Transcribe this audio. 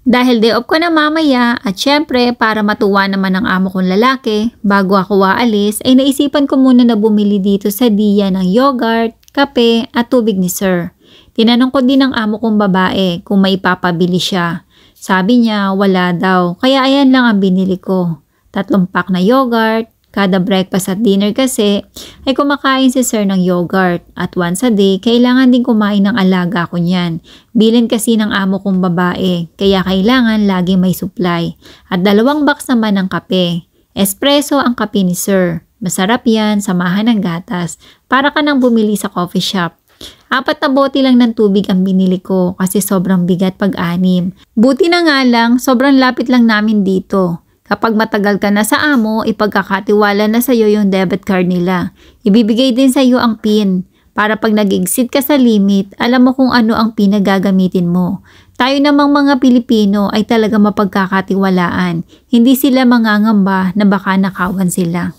Dahil day off ko na mamaya at syempre para matuwa naman ang amo kong lalaki, bago ako aalis ay naisipan ko muna na bumili dito sa Dia ng yogurt, kape at tubig ni Sir. Tinanong ko din ang amo kong babae kung may ipapabili siya. Sabi niya wala daw, kaya ayan lang ang binili ko. 3 pack na yogurt, kada breakfast at dinner kasi ay kumakain si Sir ng yogurt at once a day kailangan din kumain ng alaga ko niyan. Bilin kasi ng amo kong babae kaya kailangan lagi may supply. At 2 box naman ng kape. Espresso ang kape ni Sir. Masarap yan, samahan ng gatas. Para ka nang bumili sa coffee shop. 4 na bote lang ng tubig ang binili ko kasi sobrang bigat pag-anim. Buti na nga lang, sobrang lapit lang namin dito. Kapag matagal ka na sa amo, ipagkakatiwala na sa iyo yung debit card nila. Ibibigay din sa iyo ang PIN para pag nag-exceed ka sa limit, alam mo kung ano ang PIN na gagamitin mo. Tayo namang mga Pilipino ay talaga mapagkakatiwalaan. Hindi sila mangangamba na baka nakawan sila.